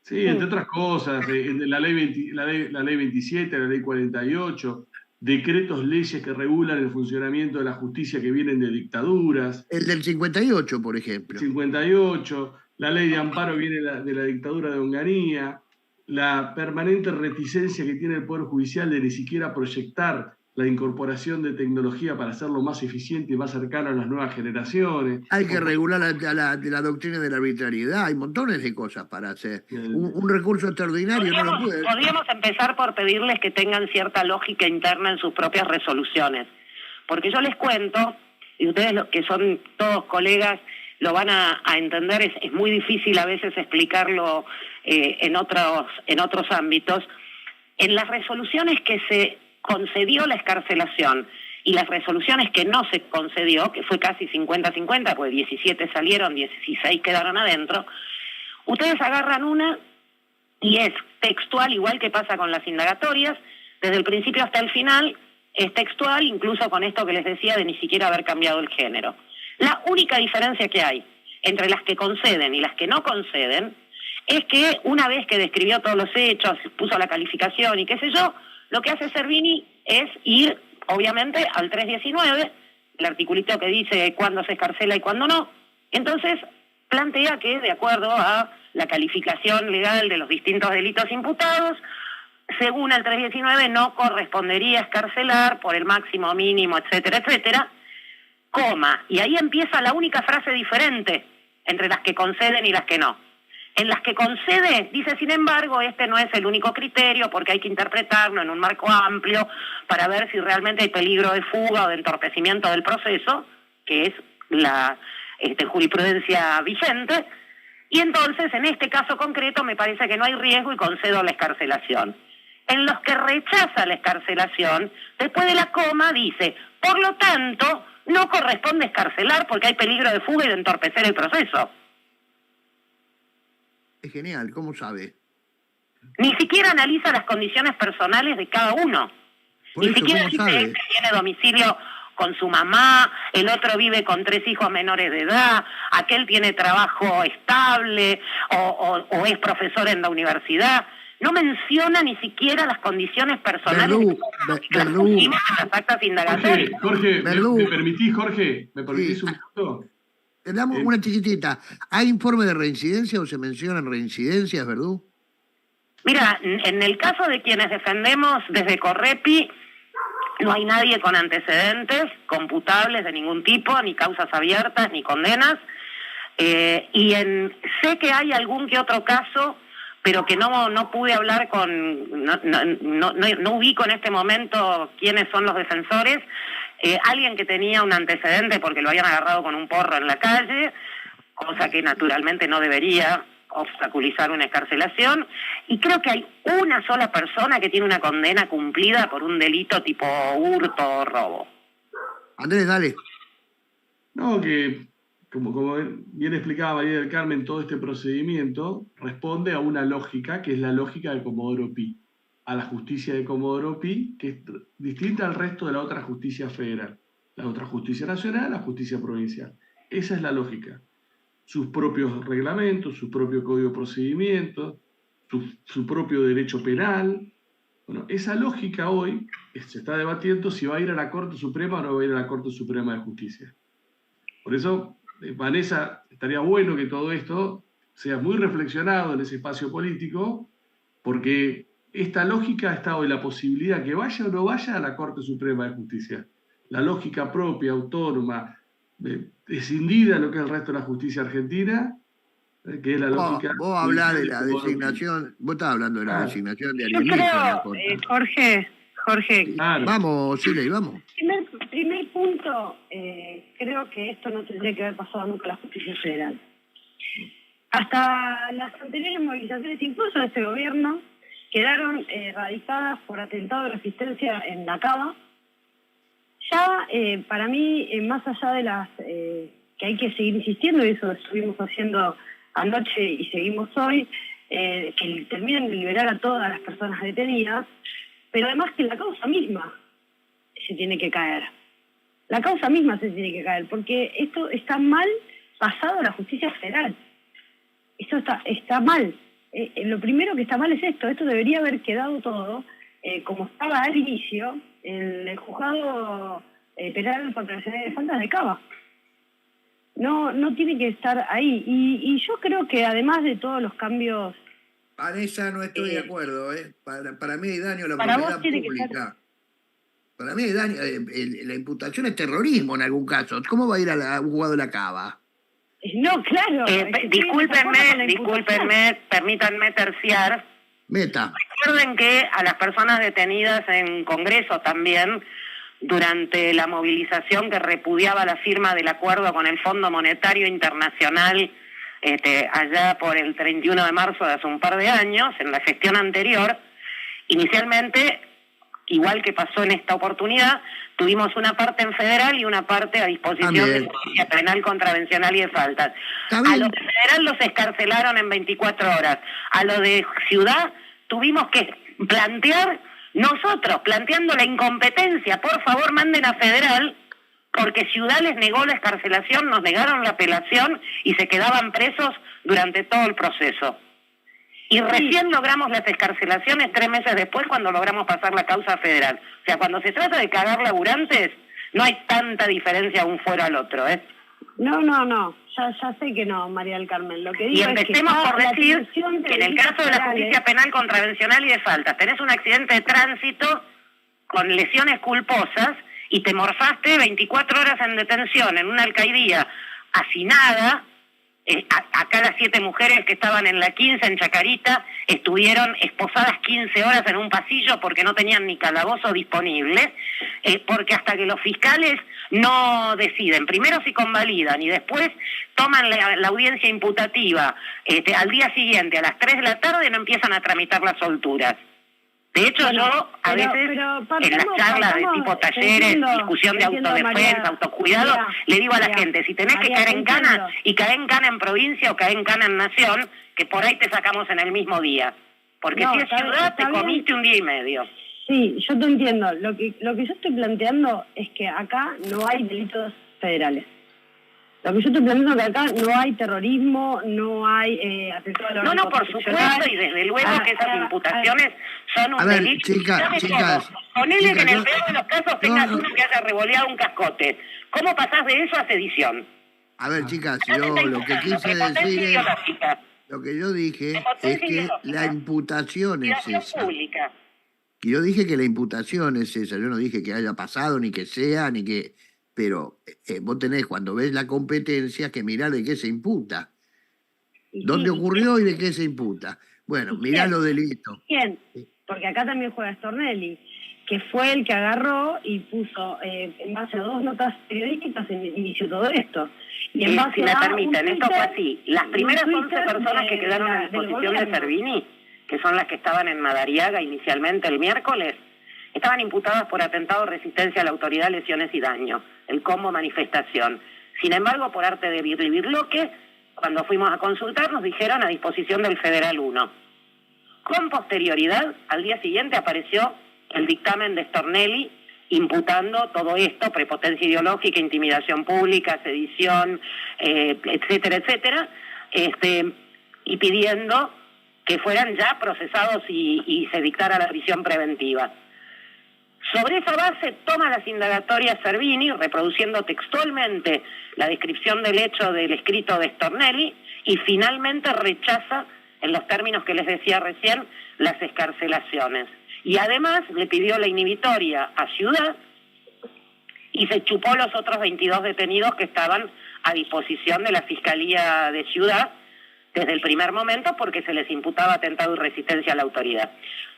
Sí, entre otras cosas, la ley 27, la ley 48, decretos, leyes que regulan el funcionamiento de la justicia que vienen de dictaduras. El del 58, por ejemplo. 58, la ley de amparo viene de la dictadura de Onganía, la permanente reticencia que tiene el Poder Judicial de ni siquiera proyectar la incorporación de tecnología para hacerlo más eficiente y más cercano a las nuevas generaciones. Hay que regular la doctrina de la arbitrariedad, hay montones de cosas para hacer. Un recurso extraordinario no lo puede. Podríamos empezar por pedirles que tengan cierta lógica interna en sus propias resoluciones. Porque yo les cuento, y ustedes que son todos colegas lo van a entender, es muy difícil a veces explicarlo en otros ámbitos. En las resoluciones que se concedió la excarcelación y las resoluciones que no se concedió, que fue casi 50-50, pues 17 salieron, 16 quedaron adentro, ustedes agarran una y es textual, igual que pasa con las indagatorias, desde el principio hasta el final es textual, incluso con esto que les decía de ni siquiera haber cambiado el género. La única diferencia que hay entre las que conceden y las que no conceden es que una vez que describió todos los hechos, puso la calificación y qué sé yo, lo que hace Servini es ir, obviamente, al 319, el articulito que dice cuándo se escarcela y cuándo no. Entonces, plantea que, de acuerdo a la calificación legal de los distintos delitos imputados, según el 319, no correspondería escarcelar por el máximo mínimo, etcétera, etcétera, coma. Y ahí empieza la única frase diferente entre las que conceden y las que no. En las que concede, dice, sin embargo, este no es el único criterio porque hay que interpretarlo en un marco amplio para ver si realmente hay peligro de fuga o de entorpecimiento del proceso, que es la jurisprudencia vigente, y entonces, en este caso concreto, me parece que no hay riesgo y concedo la excarcelación. En los que rechaza la excarcelación, después de la coma dice, por lo tanto, no corresponde excarcelar porque hay peligro de fuga y de entorpecer el proceso. Es genial, ¿cómo sabe? Ni siquiera analiza las condiciones personales de cada uno. Ni siquiera dice que este tiene domicilio con su mamá, el otro vive con 3 hijos menores de edad, aquel tiene trabajo estable o es profesor en la universidad. No menciona ni siquiera las condiciones personales que pusimos en las actas indagatorias. Jorge, ¿me permitís un minuto? Le damos una chiquitita. ¿Hay informe de reincidencia o se mencionan reincidencias, Verdú? Mira, en el caso de quienes defendemos desde Correpi, no hay nadie con antecedentes computables de ningún tipo, ni causas abiertas, ni condenas. Sé que hay algún que otro caso, pero que no pude hablar no ubico en este momento quiénes son los defensores. Alguien que tenía un antecedente porque lo habían agarrado con un porro en la calle, cosa que naturalmente no debería obstaculizar una excarcelación, y creo que hay una sola persona que tiene una condena cumplida por un delito tipo hurto o robo. Andrés, dale. No, que como bien explicaba María del Carmen, todo este procedimiento responde a una lógica que es la lógica de Comodoro Pi, a la justicia de Comodoro Pi, que es distinta al resto de la otra justicia federal, la otra justicia nacional, la justicia provincial. Esa es la lógica. Sus propios reglamentos, su propio código de procedimiento, su propio derecho penal. Bueno, esa lógica hoy se está debatiendo si va a ir a la Corte Suprema o no va a ir a la Corte Suprema de Justicia. Por eso, Vanessa, estaría bueno que todo esto sea muy reflexionado en ese espacio político, porque esta lógica está hoy la posibilidad que vaya o no vaya a la Corte Suprema de Justicia. La lógica propia, autónoma, escindida de lo que es el resto de la justicia argentina, que es la lógica... Vos hablás de la designación, vos estás hablando de la designación de Ariel. Yo creo, Jorge. Claro. Vamos, Siley, vamos. Primer punto punto, creo que esto no tendría que haber pasado nunca a la justicia federal. Hasta las anteriores movilizaciones, incluso de este gobierno, quedaron radicadas por atentado de resistencia en la Cava. Ya, para mí, más allá de las que hay que seguir insistiendo, y eso lo estuvimos haciendo anoche y seguimos hoy, que terminen de liberar a todas las personas detenidas, pero además que la causa misma se tiene que caer. La causa misma se tiene que caer, porque esto está mal pasado a la justicia federal. Esto está mal. Lo primero que está mal es esto debería haber quedado todo como estaba al inicio en el juzgado penal contra de faltas de Cava. No tiene que estar ahí. Y yo creo que además de todos los cambios... Vanessa, no estoy de acuerdo. Para mí hay daño a la para propiedad vos tiene pública. que ser... Para mí hay daño, la imputación es terrorismo en algún caso. ¿Cómo va a ir a un juzgado de la Cava? No, claro. Discúlpenme, permítanme terciar. Meta. Recuerden que a las personas detenidas en Congreso también, durante la movilización que repudiaba la firma del acuerdo con el Fondo Monetario Internacional, allá por el 31 de marzo de hace un par de años, en la gestión anterior, inicialmente, igual que pasó en esta oportunidad, tuvimos una parte en federal y una parte a disposición de la justicia penal, contravencional y de faltas. A los de federal los escarcelaron en 24 horas. A los de ciudad tuvimos que planteando la incompetencia. Por favor, manden a federal, porque ciudad les negó la excarcelación, nos negaron la apelación y se quedaban presos durante todo el proceso. Y recién logramos las excarcelaciones 3 meses después, cuando logramos pasar la causa federal. O sea, cuando se trata de cagar laburantes, no hay tanta diferencia un fuera al otro, ¿eh? No. Ya sé que no, María del Carmen. Lo que digo y empecemos por decir que en el caso de la justicia penal, contravencional y de faltas, tenés un accidente de tránsito con lesiones culposas y te morfaste 24 horas en detención en una alcaidía hacinada. Acá las 7 mujeres que estaban en la 15 en Chacarita estuvieron esposadas 15 horas en un pasillo porque no tenían ni calabozo disponible, porque hasta que los fiscales no deciden, primero si convalidan y después toman la audiencia imputativa al día siguiente a las 3 de la tarde, no empiezan a tramitar las solturas. De hecho, yo a veces en las charlas de tipo talleres, discusión de autodefensa, autocuidado, le digo a la gente, si tenés que caer en cana, y caer en cana en provincia o caer en cana en nación, que por ahí te sacamos en el mismo día. Porque si es ciudad, te comiste un día y medio. Sí, yo te entiendo. Lo que yo estoy planteando es que acá no hay delitos federales. Lo que yo estoy planteando es que acá no hay terrorismo, no hay atentado a la orden por supuesto, y desde luego que esas imputaciones son un delito. Chicas. Ponele que en el peor de los casos tengas uno que haya revoleado un cascote. ¿Cómo pasás de eso a sedición? A ver, chicas, yo lo que quise decir es... Lo que yo dije es que la imputación es esa. Y yo dije que la imputación es esa. Yo no dije que haya pasado, ni que sea, ni que... Pero vos tenés, cuando ves la competencia, que mirar de qué se imputa. ¿Dónde ocurrió y de qué se imputa? Bueno, mirá los delitos. ¿Quién? Porque acá también juega Stornelli, que fue el que agarró y puso, en base a 2 notas periodísticas, inició todo esto. Y en base si me permiten, esto fue así. Las primeras 11 personas que quedaron a disposición de Servini, que son las que estaban en Madariaga inicialmente el miércoles, estaban imputadas por atentado, resistencia a la autoridad, lesiones y daño, el combo manifestación. Sin embargo, por arte de birlibirloque, cuando fuimos a consultar, nos dijeron a disposición del Federal 1. Con posterioridad, al día siguiente apareció el dictamen de Stornelli imputando todo esto, prepotencia ideológica, intimidación pública, sedición, etcétera, etcétera, y pidiendo que fueran ya procesados y se dictara la prisión preventiva. Sobre esa base toma las indagatorias Servini, reproduciendo textualmente la descripción del hecho del escrito de Stornelli, y finalmente rechaza, en los términos que les decía recién, las excarcelaciones. Y además le pidió la inhibitoria a Ciudad y se chupó los otros 22 detenidos que estaban a disposición de la Fiscalía de Ciudad desde el primer momento, porque se les imputaba atentado y resistencia a la autoridad.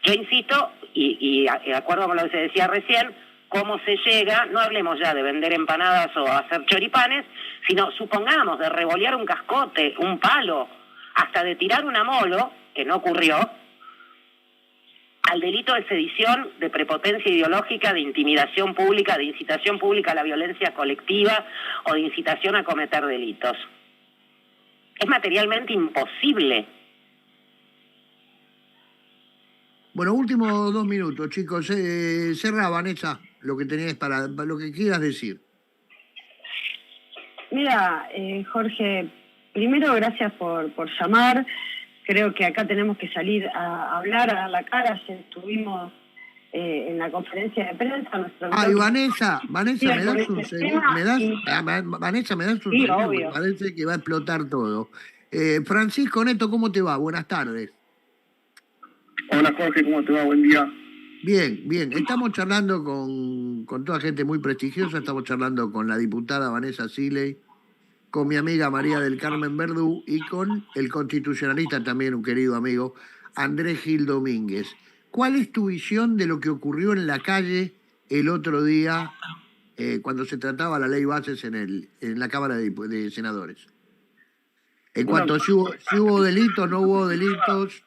Yo insisto, y de acuerdo con lo que se decía recién, cómo se llega, no hablemos ya de vender empanadas o hacer choripanes, sino supongamos de revolear un cascote, un palo, hasta de tirar una molo, que no ocurrió, al delito de sedición, de prepotencia ideológica, de intimidación pública, de incitación pública a la violencia colectiva o de incitación a cometer delitos. Es materialmente imposible. Bueno, últimos 2 minutos, chicos. Cerrá, Vanessa, lo que tenías para lo que quieras decir. Mira, Jorge, primero gracias por llamar. Creo que acá tenemos que salir a hablar, a dar la cara. Ayer estuvimos en la conferencia de prensa. Y Vanessa, ¿me das un segundo? Vanessa, ¿me das un sí, segundo? obvio. Me parece que va a explotar todo. Francisco Neto, ¿cómo te va? Buenas tardes. Hola Jorge, ¿cómo te va? Buen día. Bien, bien. Estamos charlando con toda gente muy prestigiosa. Estamos charlando con la diputada Vanessa Siley, con mi amiga María del Carmen Verdú y con el constitucionalista, también un querido amigo, Andrés Gil Domínguez. ¿Cuál es tu visión de lo que ocurrió en la calle el otro día cuando se trataba la ley Bases en la Cámara de Senadores? En cuanto a si hubo delitos, no hubo delitos.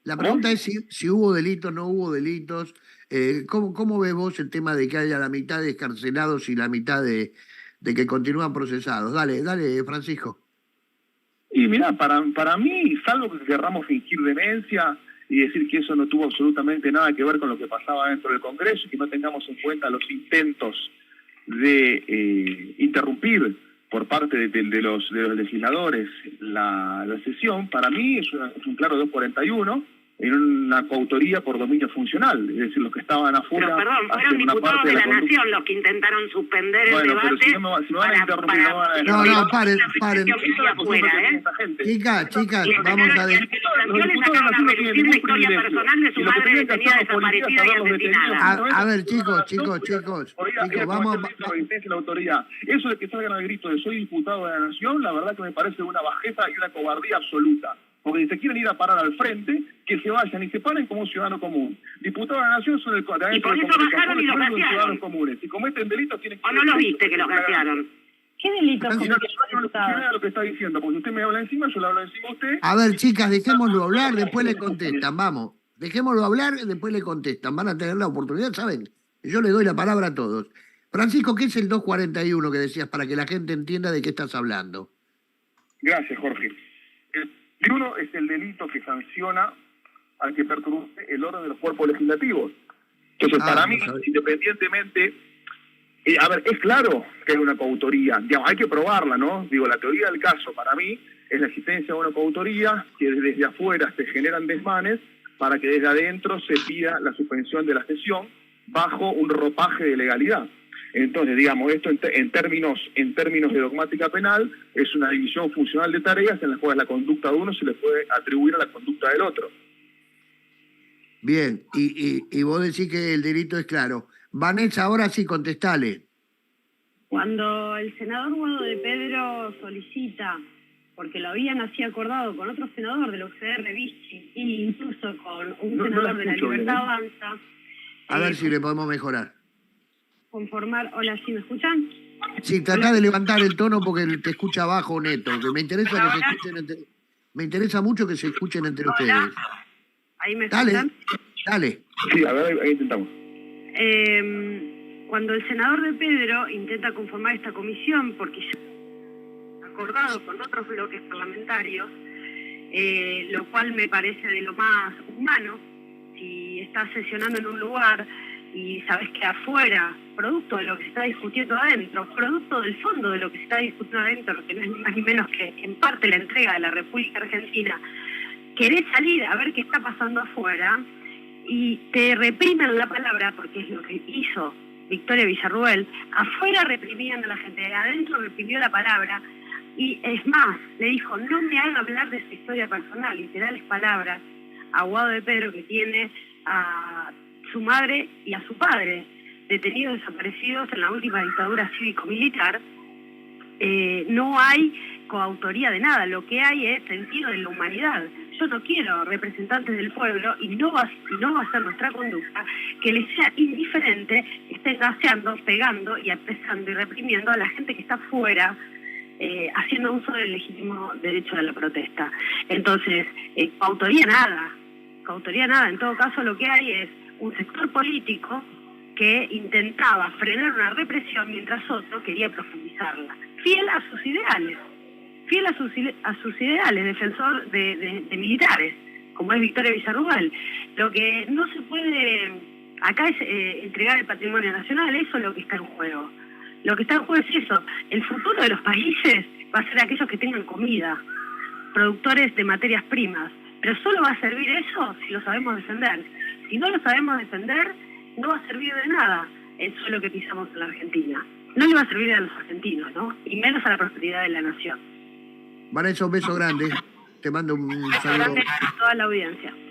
La pregunta es si hubo delitos, no hubo delitos. ¿Cómo ves vos el tema de que haya la mitad de excarcelados y la mitad de que continúan procesados? Dale, Francisco. Y mirá, para mí, salvo que querramos fingir demencia y decir que eso no tuvo absolutamente nada que ver con lo que pasaba dentro del Congreso y que no tengamos en cuenta los intentos de interrumpir por parte de los legisladores la sesión, para mí es un claro 241 en una coautoría por dominio funcional, es decir, los que estaban afuera... Pero perdón, fueron diputados de la Nación los que intentaron suspender el debate. Pero si no me van a interrumpir, no, paren. Chicas, vamos a ver. Los diputados sacaron a relucir la historia personal de su madre detenida, desaparecida y asesinada. A ver, chicos, vamos... La autoridad. Eso de que salgan al grito de soy diputado de la Nación, la verdad que me parece una bajeza y una cobardía absoluta. Porque si se quieren ir a parar al frente, que se vayan y se paren como un ciudadano común. Diputados de la Nación son el y por eso bajaron y los ciudadanos comunes. Si cometen delitos tienen que... ¿O no lo viste que los gasearon? ¿Qué delitos cometieron diputados? Lo que está diciendo, porque usted me habla encima, yo le hablo encima a usted. A ver, chicas, dejémoslo hablar, después le contestan, vamos. Dejémoslo hablar, después le contestan. Van a tener la oportunidad, ¿saben? Yo le doy la palabra a todos. Francisco, ¿qué es el 241 que decías para que la gente entienda de qué estás hablando? Gracias, Jorge. El uno es el delito que sanciona al que perturbe el orden de los cuerpos legislativos. Entonces, para mí, independientemente... a ver, es claro que hay una coautoría. Digamos, hay que probarla, ¿no? Digo, la teoría del caso, para mí, es la existencia de una coautoría que desde afuera se generan desmanes para que desde adentro se pida la suspensión de la sesión bajo un ropaje de legalidad. Entonces, digamos, esto en términos de dogmática penal es una división funcional de tareas en las cuales la conducta de uno se le puede atribuir a la conducta del otro. Bien, y vos decís que el delito es claro. Vanessa, ahora sí, contestale. Cuando el senador Guado de Pedro solicita, porque lo habían así acordado con otro senador de la UCR, Vichy, e incluso con un senador de la Libertad Avanza... A ver si le podemos mejorar. Conformar... Hola, ¿sí me escuchan? Sí, tratá de levantar el tono porque te escucha bajo, Neto, que me interesa que se escuchen me interesa mucho que se escuchen entre ustedes. ¿Ahí me escuchan? Dale. Sí, a ver, ahí intentamos. Cuando el senador de Pedro intenta conformar esta comisión, porque ya acordado con otros bloques parlamentarios, lo cual me parece de lo más humano, si estás sesionando en un lugar y sabes que afuera, producto de lo que se está discutiendo adentro, producto del fondo de lo que se está discutiendo adentro, que no es ni más ni menos que en parte la entrega de la República Argentina, querés salir a ver qué está pasando afuera y te reprimen la palabra, porque es lo que hizo Victoria Villarruel. Afuera reprimían a la gente, adentro reprimió la palabra, y es más, le dijo, no me haga hablar de su historia personal, literales palabras, a Guado de Pedro, que tiene a su madre y a su padre detenidos, desaparecidos en la última dictadura cívico-militar. No hay coautoría de nada, lo que hay es sentido de la humanidad. yo no quiero representantes del pueblo y no va a ser nuestra conducta que les sea indiferente que estén gaseando, pegando y apresando y reprimiendo a la gente que está fuera haciendo uso del legítimo derecho de la protesta. Entonces, coautoría nada. En todo caso lo que hay es un sector político que intentaba frenar una represión mientras otro quería profundizarla, fiel a sus ideales, defensor de militares, como es Victoria Villarruel. Lo que no se puede acá es entregar el patrimonio nacional, eso es lo que está en juego. Lo que está en juego es eso, el futuro de los países va a ser aquellos que tengan comida, productores de materias primas, pero solo va a servir eso si lo sabemos defender. Si no lo sabemos defender, no va a servir de nada el suelo que pisamos en la Argentina. No le va a servir a los argentinos, ¿no? Y menos a la prosperidad de la nación. Vanessa, un beso grande. Te mando un saludo. Grande a toda la audiencia.